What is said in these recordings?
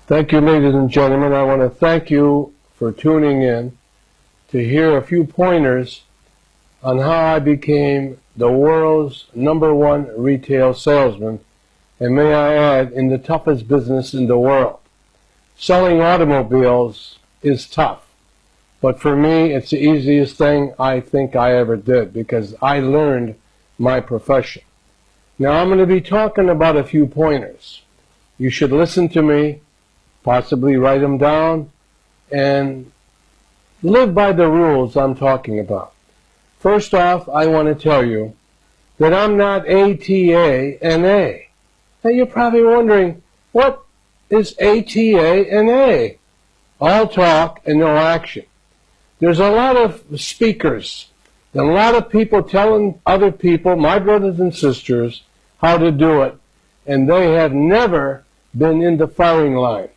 Thank you, ladies and gentlemen. I want to thank you for tuning in to hear a few pointers on how I became the world's #1 retail salesman, and may I add, in the toughest business in the world. Selling automobiles is tough, but for me, it's the easiest thing I think I ever did because I learned my profession. Now, I'm going to be talking about a few pointers. You should listen to me, possibly write them down, and live by the rules I'm talking about. First off, I want to tell you that I'm not ATA-NA. Now, you're probably wondering, what is ATA-NA? All talk and no action. There's a lot of speakers, and a lot of people telling other people, my brothers and sisters, how to do it, and they have never been in the firing line.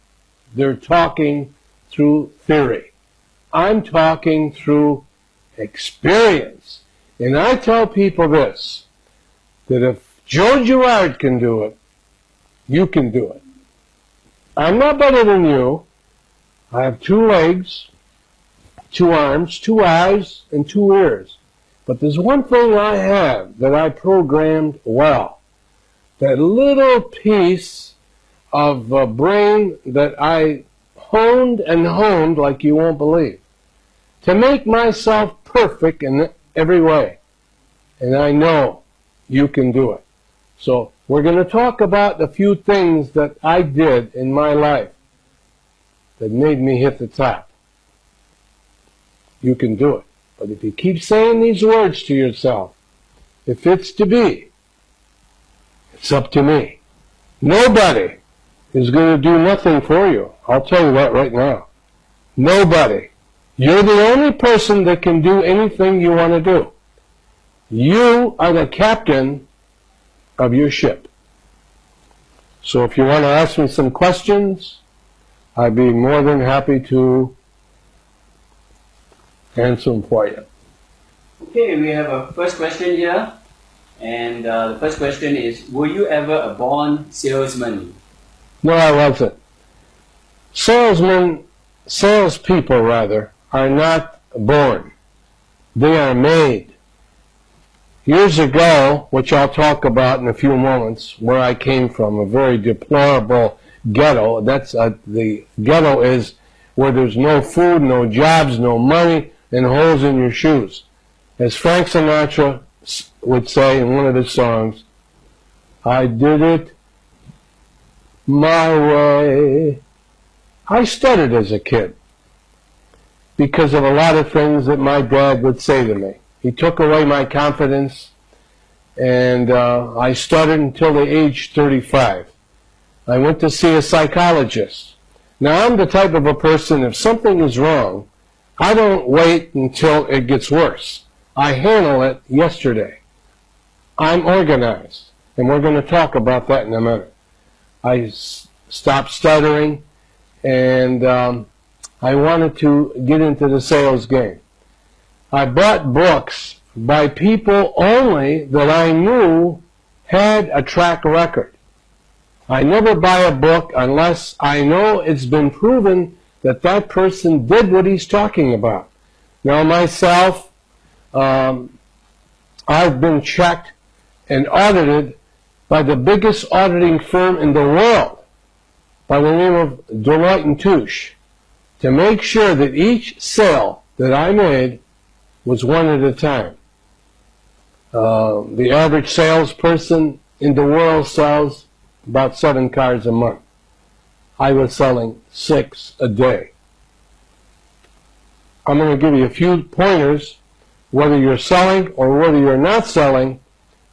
They're talking through theory. I'm talking through experience. And I tell people this, that if Joe Girard can do it, you can do it. I'm not better than you. I have 2 legs, 2 arms, 2 eyes, and 2 ears. But there's one thing I have that I programmed well. That little piece of brain that I honed and honed like you won't believe, to make myself perfect in every way. And I know you can do it. So we're going to talk about a few things that I did in my life that made me hit the top. You can do it. But if you keep saying these words to yourself, if it's to be, it's up to me. Nobody is going to do nothing for you. I'll tell you that right now. Nobody. You're the only person that can do anything you want to do. You are the captain of your ship. So if you want to ask me some questions, I'd be more than happy to answer them for you. Okay, we have a first question here. And the first question is, were you ever a born salesman? No, I wasn't. Salespeople rather, are not born. They are made. Years ago, which I'll talk about in a few moments, where I came from, a very deplorable ghetto. The ghetto is where there's no food, no jobs, no money, and holes in your shoes. As Frank Sinatra would say in one of his songs, I did it my way. I stuttered as a kid because of a lot of things that my dad would say to me. He took away my confidence, and I stuttered until the age 35. I went to see a psychologist. Now, I'm the type of a person, if something is wrong, I don't wait until it gets worse. I handle it yesterday. I'm organized, and we're going to talk about that in a minute. I stopped stuttering, and I wanted to get into the sales game. I bought books by people only that I knew had a track record. I never buy a book unless I know it's been proven that that person did what he's talking about. Now myself, I've been checked and audited by the biggest auditing firm in the world, by the name of Deloitte & Touche, to make sure that each sale that I made was one at a time. The average salesperson in the world sells about 7 cars a month. I was selling 6 a day. I'm going to give you a few pointers. Whether you're selling or whether you're not selling,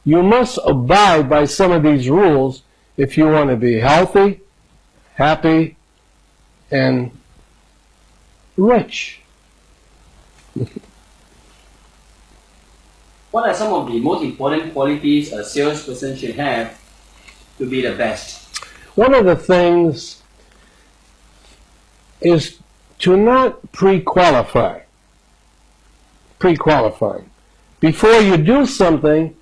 you must abide by some of these rules if you want to be healthy, happy, and rich. What are some of the most important qualities a salesperson should have to be the best? One of the things is to not pre-qualify. Pre-qualifying. Before you do something,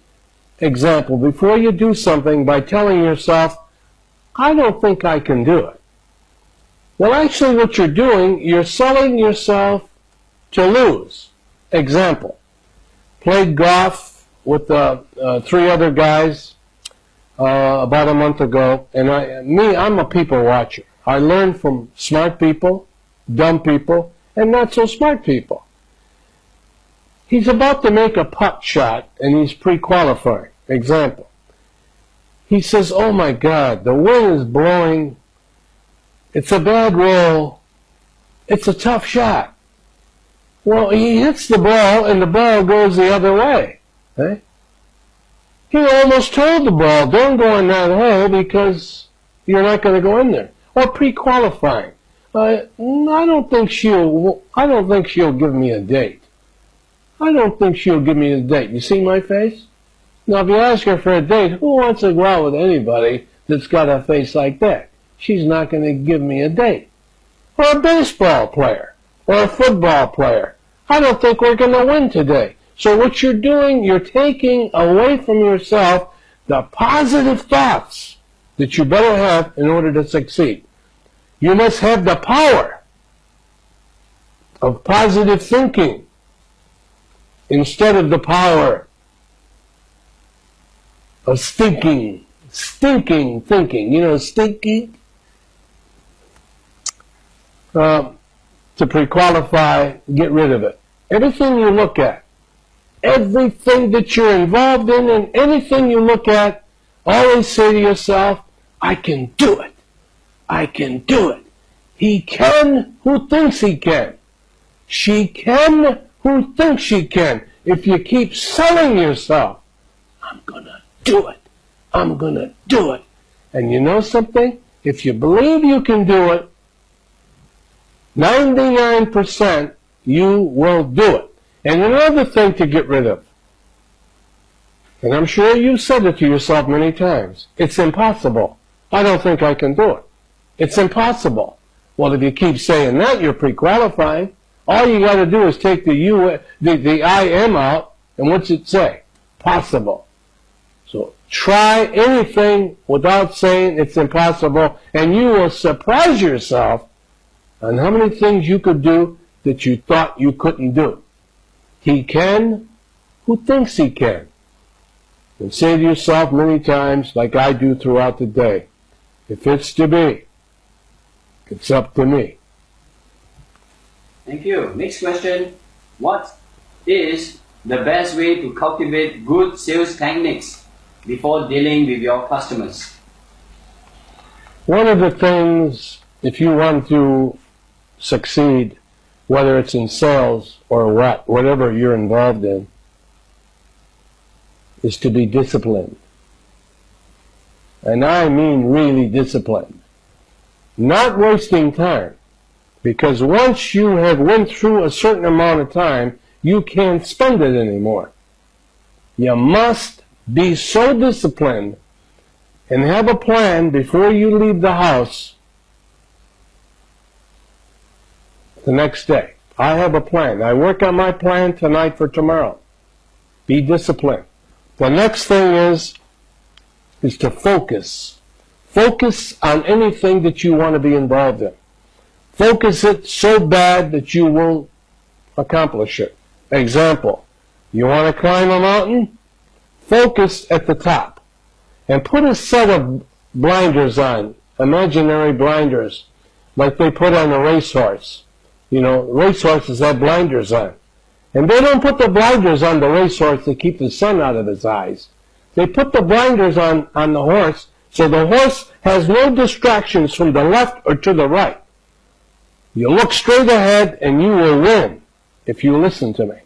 example, before you do something by telling yourself, I don't think I can do it. Well, actually what you're doing, you're selling yourself to lose. Example, played golf with 3 other guys about a month ago, and I'm a people watcher. I learn from smart people, dumb people, and not so smart people. He's about to make a putt shot, and he's pre-qualifying. Example, he says, oh my God, the wind is blowing, it's a bad roll, it's a tough shot. Well, he hits the ball, and the ball goes the other way. Eh? He almost told the ball, don't go in that hole because you're not going to go in there. Or pre-qualifying. I don't think she'll give me a date. I don't think she'll give me a date. You see my face? Now, if you ask her for a date, who wants to go out with anybody that's got a face like that? She's not going to give me a date. Or a baseball player. Or a football player. I don't think we're going to win today. So what you're doing, you're taking away from yourself the positive thoughts that you better have in order to succeed. You must have the power of positive thinking instead of the power of stinking thinking. You know, stinking? To pre-qualify, get rid of it. Everything you look at, everything that you're involved in, and anything you look at, always say to yourself, I can do it. I can do it. He can who thinks he can. She can who thinks she can. If you keep selling yourself, I'm going to do it. I'm going to do it. And you know something? If you believe you can do it, 99% you will do it. And another thing to get rid of, and I'm sure you've said it to yourself many times, it's impossible. I don't think I can do it. It's impossible. Well, if you keep saying that, you're pre-qualifying. All you got to do is take the I am out, and what's it say? Possible. So try anything without saying it's impossible, and you will surprise yourself on how many things you could do that you thought you couldn't do. He can who thinks he can. And say to yourself many times, like I do throughout the day, if it's to be, it's up to me. Thank you. Next question. What is the best way to cultivate good sales techniques before dealing with your customers? One of the things, if you want to succeed, whether it's in sales or whatever you're involved in, is to be disciplined. And I mean really disciplined. Not wasting time. Because once you have went through a certain amount of time, you can't spend it anymore. You must be so disciplined and have a plan before you leave the house the next day. I have a plan. I work on my plan tonight for tomorrow. Be disciplined. The next thing is to focus. Focus on anything that you want to be involved in. Focus it so bad that you won't accomplish it. Example, you want to climb a mountain? Focus at the top. And put a set of blinders on, imaginary blinders, like they put on a racehorse. You know, racehorses have blinders on. And they don't put the blinders on the racehorse to keep the sun out of his eyes. They put the blinders on the horse so the horse has no distractions from the left or to the right. You look straight ahead and you will win if you listen to me.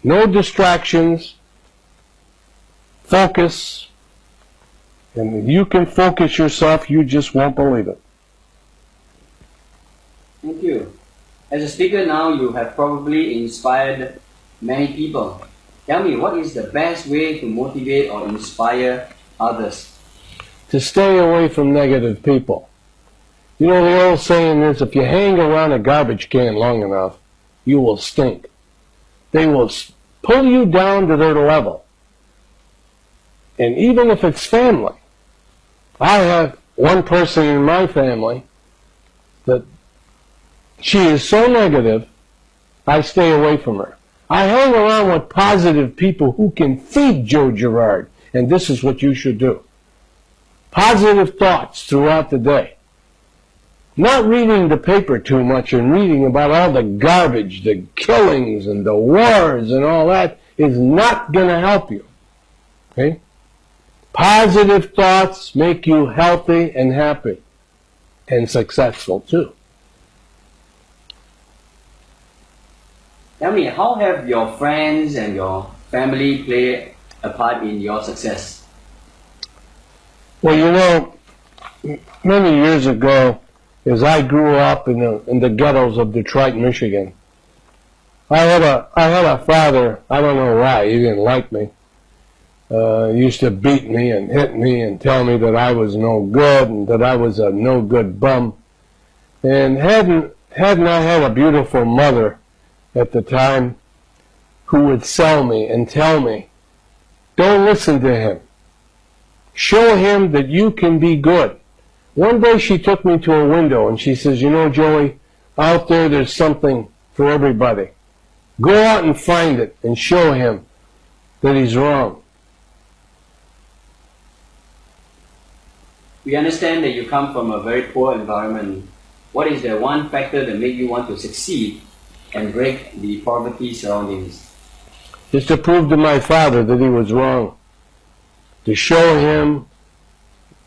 No distractions. Focus. And you can focus yourself, you just won't believe it. Thank you. As a speaker now, you have probably inspired many people. Tell me, what is the best way to motivate or inspire others? To stay away from negative people. You know, the old saying is, if you hang around a garbage can long enough, you will stink. They will pull you down to their level. And even if it's family, I have one person in my family that she is so negative, I stay away from her. I hang around with positive people who can feed Joe Girard, and this is what you should do. Positive thoughts throughout the day. Not reading the paper too much and reading about all the garbage, the killings and the wars and all that is not going to help you. Okay? Positive thoughts make you healthy and happy and successful too. Tell me, how have your friends and your family played a part in your success? Well, you know, many years ago, as I grew up in the ghettos of Detroit, Michigan, I had a father. I don't know why he didn't like me. He used to beat me and hit me and tell me that I was no good and that I was a no good bum. And hadn't I had a beautiful mother at the time who would sell me and tell me, don't listen to him. Show him that you can be good. One day she took me to a window and she says, you know, Joey, out there's something for everybody. Go out and find it and show him that he's wrong. We understand that you come from a very poor environment. What is the one factor that made you want to succeed and break the poverty surroundings? Just to prove to my father that he was wrong. To show him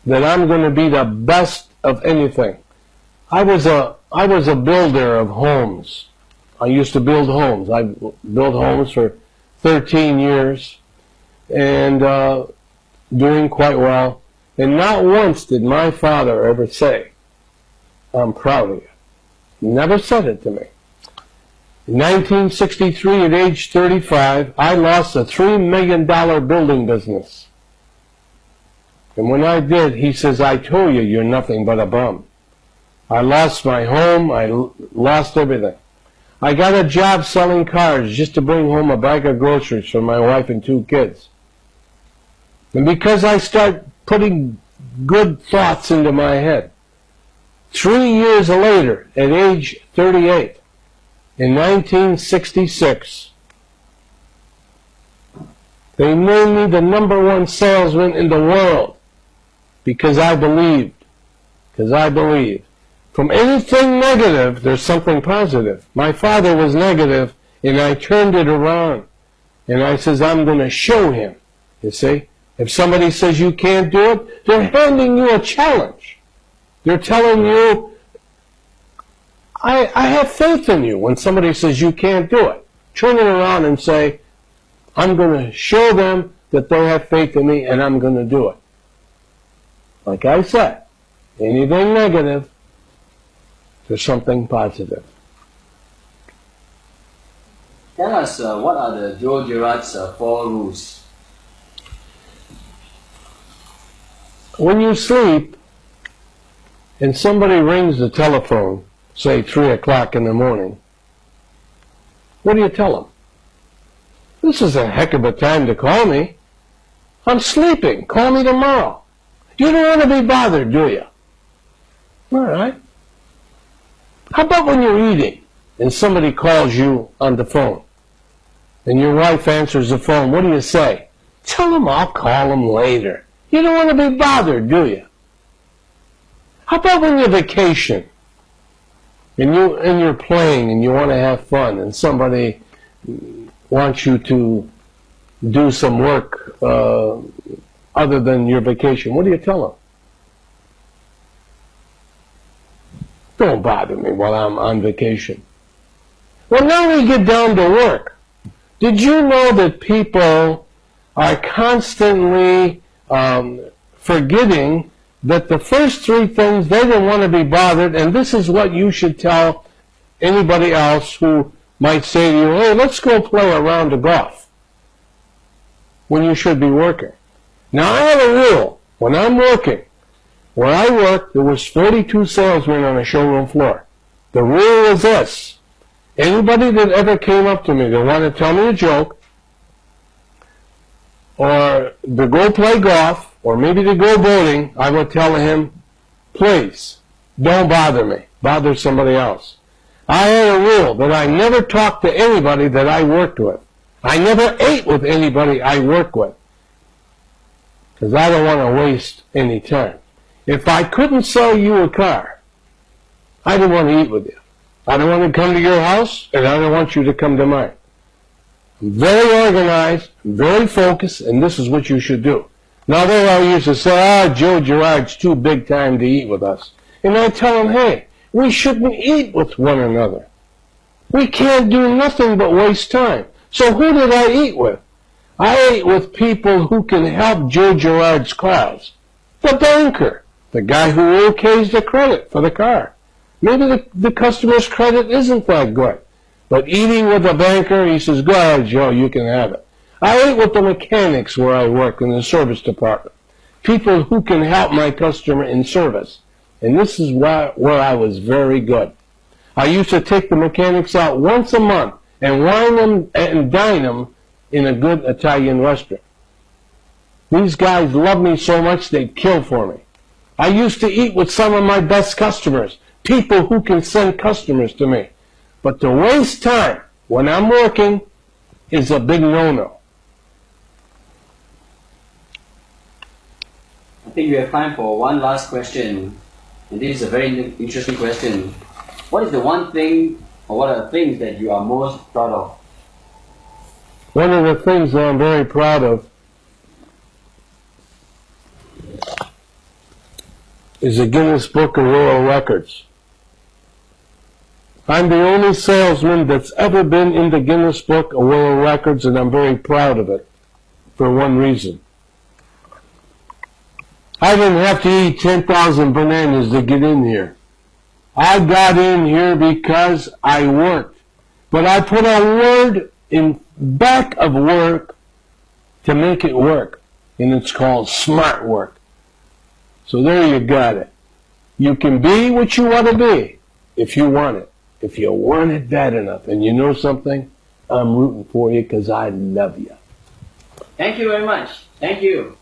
that I'm going to be the best of anything. I was a builder of homes. I used to build homes. I built homes for 13 years and doing quite well. And not once did my father ever say, I'm proud of you. He never said it to me. In 1963, at age 35, I lost a $3 million building business. And when I did, he says, I told you you're nothing but a bum. I lost my home. I lost everything. I got a job selling cars just to bring home a bag of groceries for my wife and 2 kids. And because I start putting good thoughts into my head, 3 years later, at age 38, in 1966, they named me the #1 salesman in the world because I believed. Because I believed. From anything negative, there's something positive. My father was negative, and I turned it around. And I says, I'm going to show him. You see? If somebody says you can't do it, they're handing you a challenge. They're telling you, I have faith in you. When somebody says you can't do it, turn it around and say, I'm going to show them that they have faith in me and I'm going to do it. Like I said, anything negative, there's something positive. Tell us, what are the Joe Girard's 4 rules? When you sleep and somebody rings the telephone, say 3 o'clock in the morning, what do you tell them? This is a heck of a time to call me. I'm sleeping. Call me tomorrow. You don't want to be bothered, do you? All right. How about when you're eating and somebody calls you on the phone and your wife answers the phone? What do you say? Tell them I'll call them later. You don't want to be bothered, do you? How about when you're vacation and you're playing and you want to have fun and somebody wants you to do some work other than your vacation? What do you tell them? Don't bother me while I'm on vacation. Well, now we get down to work. Did you know that people are constantly forgetting that the first 3 things, they don't want to be bothered, and this is what you should tell anybody else who might say to you, hey, let's go play a round of golf, when you should be working. Now, I have a rule. When I'm working, where I work, there was 42 salesmen on a showroom floor. The rule is this. Anybody that ever came up to me that wanted to tell me a joke, or to go play golf, or maybe to go boating, I would tell him, please, don't bother me. bother somebody else. I had a rule that I never talked to anybody that I worked with. I never ate with anybody I worked with, because I don't want to waste any time. If I couldn't sell you a car, I didn't want to eat with you. I don't want to come to your house, and I don't want you to come to mine. I'm very organized, very focused, and this is what you should do. Now, they all used to say, Joe Girard's too big time to eat with us. And I tell them, hey, we shouldn't eat with one another. We can't do nothing but waste time. So who did I eat with? I ate with people who can help Joe Girard's cause. The banker, the guy who okays the credit for the car. Maybe the customer's credit isn't that good. But eating with a banker, he says, go ahead, Joe, you can have it. I ate with the mechanics where I work in the service department. People who can help my customer in service. And this is where I was very good. I used to take the mechanics out once a month and wine them and dine them in a good Italian restaurant. These guys loved me so much they'd kill for me. I used to eat with some of my best customers, people who can send customers to me. But to waste time when I'm working is a big no-no. I think we have time for one last question. And this is a very interesting question. What is the one thing, or what are the things that you are most proud of? One of the things that I'm very proud of is the Guinness Book of World Records. I'm the only salesman that's ever been in the Guinness Book of World Records, and I'm very proud of it for one reason. I didn't have to eat 10,000 bananas to get in here. I got in here because I worked. But I put a word in back of work to make it work. And it's called smart work. So there you got it. You can be what you want to be if you want it. If you want it bad enough. And you know something? I'm rooting for you because I love you. Thank you very much. Thank you.